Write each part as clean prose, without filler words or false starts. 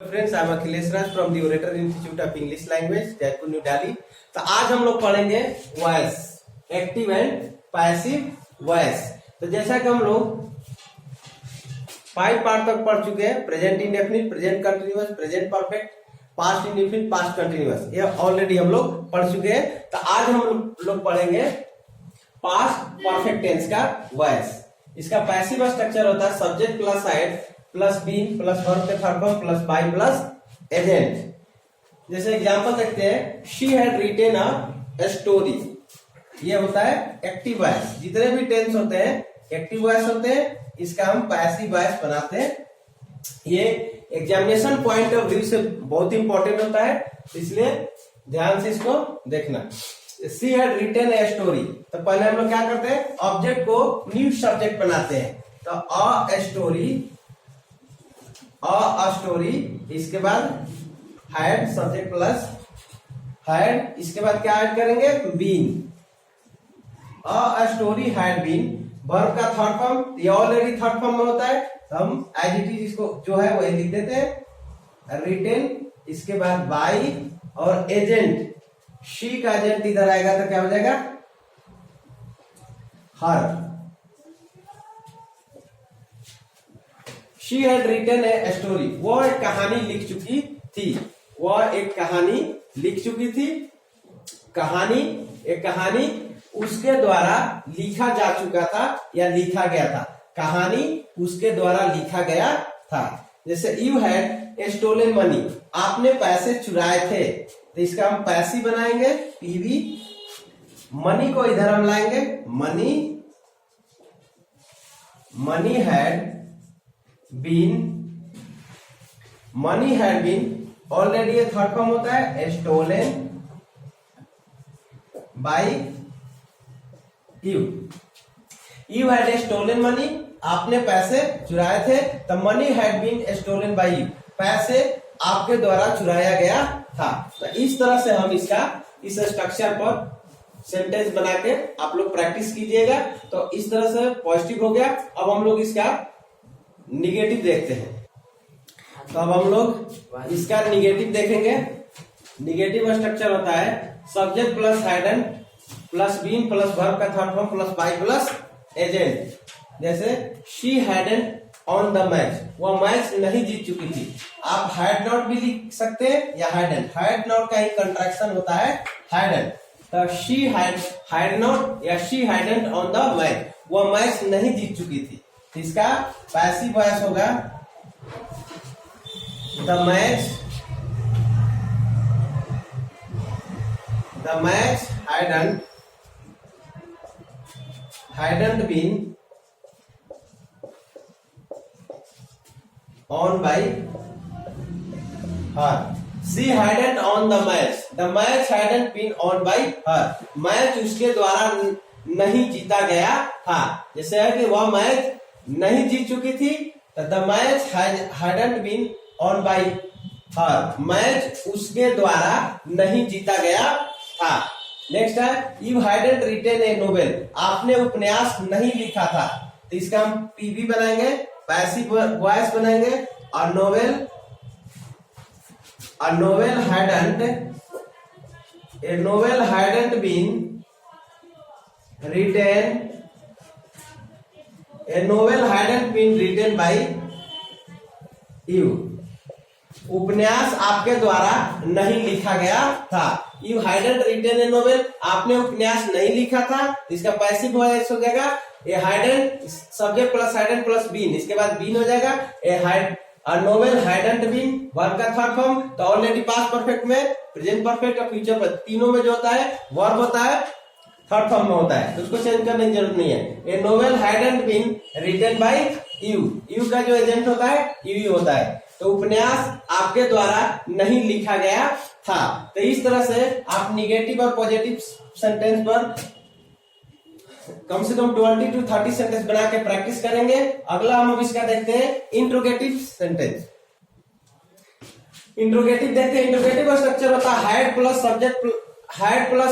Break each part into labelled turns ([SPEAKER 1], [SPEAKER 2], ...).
[SPEAKER 1] Friends, I am Akhilesh Raj from the orator institute of English language, Jaipur, new Delhi. तो आज हम लोग पढ़ेंगे voice, active and passive voice. तो जैसा कि हम लोग 5 पार्ट तक पढ़ चुके हैं, present indefinite, present continuous, present perfect, past indefinite, past continuous, ये ऑलरेडी हम लोग पढ़ चुके हैं। तो आज हम लोग पढ़ेंगे पास्ट परफेक्ट टेंस का वॉइस। इसका पैसिव स्ट्रक्चर होता है subject plus had plus been plus verb के third form plus by plus agent. जैसे एग्जांपल देखते हैं, she had written a story, ये होता है एक्टिव वॉइस। जितने भी टेंस होते हैं एक्टिव वॉइस होते हैं, इसका हम पैसिव वॉइस बनाते हैं। ये एग्जामिनेशन पॉइंट ऑफ व्यू से बहुत इंपॉर्टेंट होता है, इसलिए ध्यान से इसको देखना। She had written a story, तो पहले हम लोग क्या करते हैं, ऑब्जेक्ट को न्यू सब्जेक्ट बनाते हैं। तो अ स्टोरी, इसके बाद हैड सब्जेक्ट प्लस हैड, इसके बाद क्या ऐड करेंगे, been. A story had been, verb का थर्ड फॉर्म, ये ऑलरेडी थर्ड फॉर्म में होता है, तो हम एज इट इज इसको जो है वो लिख देते हैं, रिटेन, इसके बाद बाई और एजेंट। शी का एजेंट इधर आएगा तो क्या हो जाएगा, her. She had written a story, वो एक कहानी लिख चुकी थी, वह एक कहानी लिख चुकी थी। कहानी, एक कहानी उसके द्वारा लिखा जा चुका था या लिखा गया था। कहानी उसके द्वारा लिखा गया था। जैसे you had a stolen money, आपने पैसे चुराए थे, तो इसका हम पैसिव बनाएंगे, पीवी। मनी को इधर हम लाएंगे, मनी हैड बीन, ऑलरेडी ये थर्ड फॉर्म होता है, stolen by you. You had stolen money, आपने पैसे चुराए थे, तो money had been stolen by you, पैसे आपके द्वारा चुराया गया था। तो इस तरह से हम इसका इस स्ट्रक्चर पर सेंटेंस बना के आप लोग प्रैक्टिस कीजिएगा। तो इस तरह से पॉजिटिव हो गया। अब हम लोग इसका निगेटिव देखते हैं। तो अब हम लोग इसका निगेटिव देखेंगे। निगेटिव स्ट्रक्चर होता है subject plus hadn't plus been plus verb का third form plus by plus agent. जैसे she hadn't won the match, वह मैच नहीं जीत चुकी थी। आप हैड नॉट भी लिख सकते हैं या हैडंट, हैड नॉट का ही कंट्रैक्शन होता है हैडंट। तो शी हैड नॉट या she hadn't won the match, वह मैच नहीं जीत चुकी थी। इसका पैसिव वॉइस होगा the match hadn't been on by her. She hadn't on the match. The match hadn't been on by her. Match उसके द्वारा नहीं जीता गया था। जैसे है कि वह मैच नहीं जीत चुकी थी, तो the match hadn't been on by her, match उसके द्वारा नहीं जीता गया था। नेक्स्ट है you hadn't written a novel, आपने उपन्यास नहीं लिखा था, तो इसका हम पीवी बनाएंगे, पैसिव वॉइस बनाएंगे। A novel hadn't been written by you, उपन्यास आपके द्वारा नहीं लिखा गया था। You hadn't written a novel, आपने उपन्यास नहीं लिखा था, इसका पैसिव वॉइस हो जाएगा a hadn't, subject plus hadn't plus been, इसके बाद बीन हो जाएगा a novel hadn't been, verb का थर्ड फॉर्म। तो ऑलरेडी पास्ट परफेक्ट में, प्रेजेंट परफेक्ट और फ्यूचर पर तीनों में जो होता है वर्ब होता है थर्ड फॉर्म में होता है, तो उसको चेंज करने की जरूरत नहीं है। A novel hadn't been written by you, you का जो एजेंट होता है यू होता है, तो उपन्यास आपके द्वारा नहीं लिखा गया था। तो इस तरह से आप निगेटिव और पॉजिटिव सेंटेंस पर कम से कम 20 to 30 सेंटेंस बना के प्रैक्टिस करेंगे। अगला हम अब इसका देखते हैं इंट्रोगेटिव सेंटेंस। इंट्रोगेटिव देखते हैं। इंट्रोगेटिव स्ट्रक्चर होता है had plus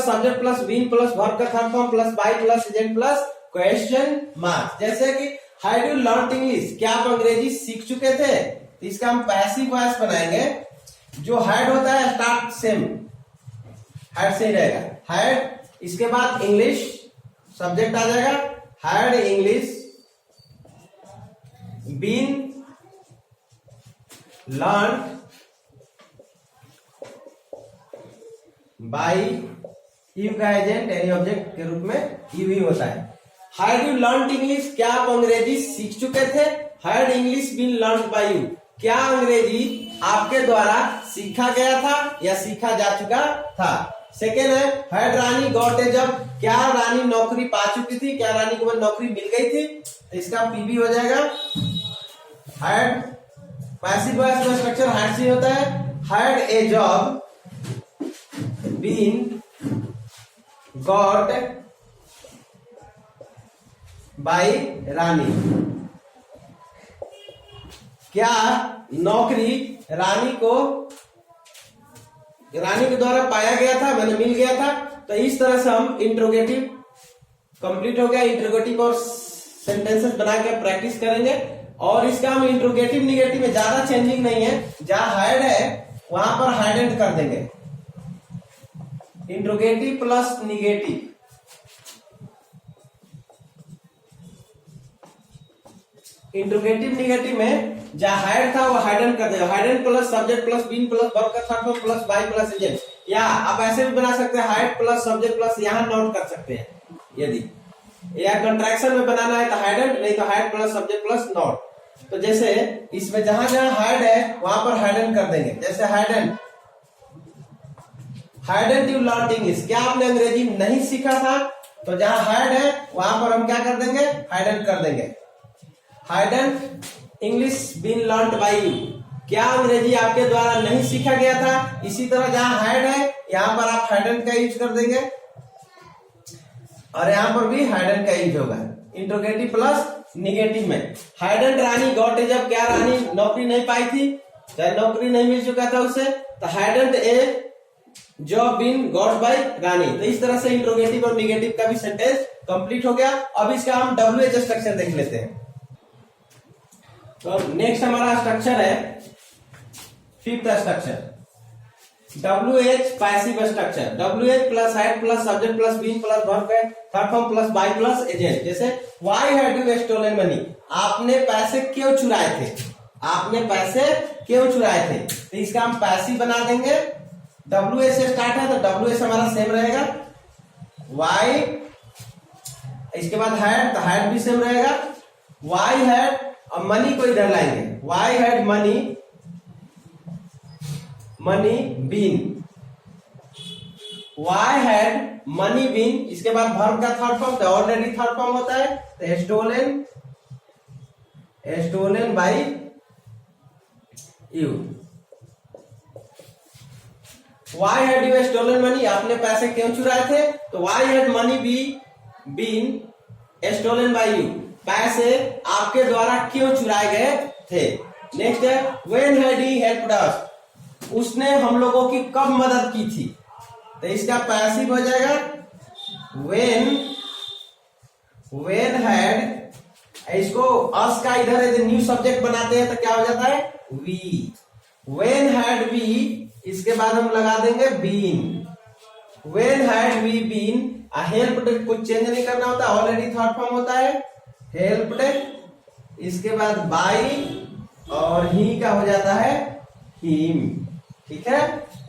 [SPEAKER 1] subject plus been plus verb का third form plus by plus agent plus question mark. जैसे कि हैव यू लर्न इंग्लिश, क्या आप अंग्रेजी सीख चुके थे? तो इसका हम पैसिव वॉइस बनाएंगे। जो हैड होता है स्टार्ट सेम, हैड से ही रहेगा, हैड, इसके बाद इंग्लिश सब्जेक्ट आ जाएगा, had English been learn by you का एजेंट एनी ऑब्जेक्ट के रूप में यू ही होता है। हैड यू लर्न इंग्लिश, क्या आप अंग्रेजी सीख चुके थे? Had English been learn by you, क्या अंग्रेजी आपके द्वारा सीखा गया था या सीखा जा चुका था? सेकेंड है had Rani got a job, क्या रानी नौकरी पा चुकी थी, क्या रानी को नौकरी मिल गई थी? तो इसका पीबी हो जाएगा। हैड पैसिव वॉइस का स्ट्रक्चर हैड से होता है। Had a job been got by Rani, क्या नौकरी रानी के द्वारा पाया गया था, मैंने मिल गया था। तो इस तरह से हम इंट्रोगेटिव कंप्लीट हो गया। इंट्रोगेटिव और सेंटेंसेस बना के प्रैक्टिस करेंगे। और इसका हम इंट्रोगेटिव निगेटिव में ज्यादा चेंजिंग नहीं है, जहां हैड है वहां पर हाइडेंट कर देंगे। Interrogative plus negative, interrogative negative में जहां हाइड था वो हाइडेंट कर देगा। Hadn't plus subject plus been plus verb का third form plus by plus agent, या आप ऐसे भी बना सकते हैं हाइड प्लस सब्जेक्ट प्लस, यहां नोट कर सकते हैं यदि या कंट्रैक्शन में बनाना है तो हाइडेंट, नहीं तो hide plus subject plus not. तो जैसे इसमें जहां जहां हाइड है वहां पर हाइडेंट कर देंगे। जैसे हाइडेंट यू लर्न इंग्लिश, क्या आपने अंग्रेजी नहीं सीखा था? तो जहां हाइड है वहां पर हम क्या कर देंगे? हाइडेंट कर देंगे। Hadn't English been learn by you, क्या अंग्रेजी आपके द्वारा नहीं सीखा गया था? इसी तरह जहां हाइड है यहां पर आप हाइडेंट का यूज कर देंगे और यहां पर भी हाइडेंट का यूज होगा। इंट्रोगेटिव प्लस निगेटिव में hydrant Rani got a job, क्या रानी नौकरी नहीं पाई थी, चाहे नौकरी नहीं मिल चुका था उसे, तो hadn't a job been got by Rani. तो इस तरह से इंट्रोगेटिव और निगेटिव का भी सेंटेंस कंप्लीट हो गया। अब इसका हम WH स्ट्रक्चर देख लेते हैं। तो नेक्स्ट हमारा स्ट्रक्चर है fifth structure, WH passive structure. WH plus had plus subject plus been plus verb है third form plus by plus agent. जैसे why had you stolen money, आपने पैसे क्यों चुराए थे? आपने पैसे क्यों चुराए थे? तो इसका हम पैसिव बना देंगे। WH से स्टार्ट है तो WH हमारा सेम रहेगा। व्हाई, इसके बाद हैड, तो हैड भी सेम रहेगा। व्हाई हैड, अब मनी को इधर लाएंगे। Why had money been, why had money been, इसके बाद वर्ब का थर्ड फॉर्म, तो ऑलरेडी थर्ड फॉर्म होता है, तो stolen by you. Why had you stolen money, आपने पैसे क्यों चुराए थे? तो why had money been stolen by you, पैसे आपके द्वारा क्यों चुराए गए थे। नेक्स्ट है when had he helped us, उसने हम लोगों की कब मदद की थी? तो इसका पैसिव हो जाएगा व्हेन हैड, इसको अस का इधर यदि न्यू सब्जेक्ट बनाते हैं तो क्या हो जाता है? वी। व्हेन हैड वी, इसके बाद हम लगा देंगे been. When had we been, helped कुछ चेंज नहीं करना होता, ऑलरेडी थर्ड फॉर्म होता है हेल्प्ड, इसके बाद बाय और ही का हो जाता है हिम। ठीक है।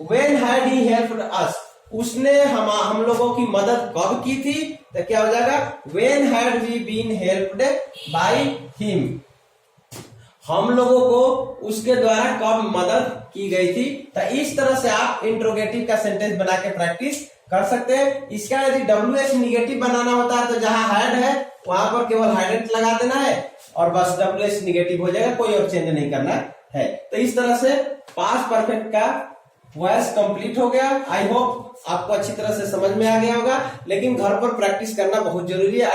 [SPEAKER 1] When had he helped us, उसने हम लोगों की मदद कब की थी? तो क्या हो जाएगा? When had we been helped by him, हम लोगों को उसके द्वारा कब मदद की गई थी। तो इस तरह से आप इंट्रोगेटिव का सेंटेंस बना के प्रैक्टिस कर सकते हैं। इसका यदि WH निगेटिव बनाना होता है तो जहां हैड है वहां पर केवल हाइडेंट लगा देना है और बस WH निगेटिव हो जाएगा, कोई और चेंज नहीं करना है। तो इस तरह से पास्ट परफेक्ट का वॉइस कंप्लीट हो गया। आई होप आपको अच्छी तरह से समझ में आ गया होगा, लेकिन घर पर प्रैक्टिस करना बहुत जरूरी है।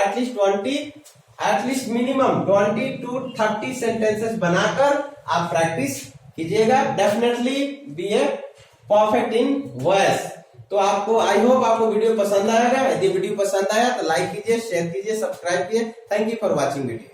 [SPEAKER 1] एटलीस्ट मिनिमम 20 to 30 सेंटेंसेस बनाकर आप प्रैक्टिस कीजिएगा। Definitely be a perfect in voice. तो आपको आई होप आपको वीडियो पसंद आएगा। यदि वीडियो पसंद आया तो लाइक कीजिए, शेयर कीजिए, सब्सक्राइब कीजिए। Thank you for watching video.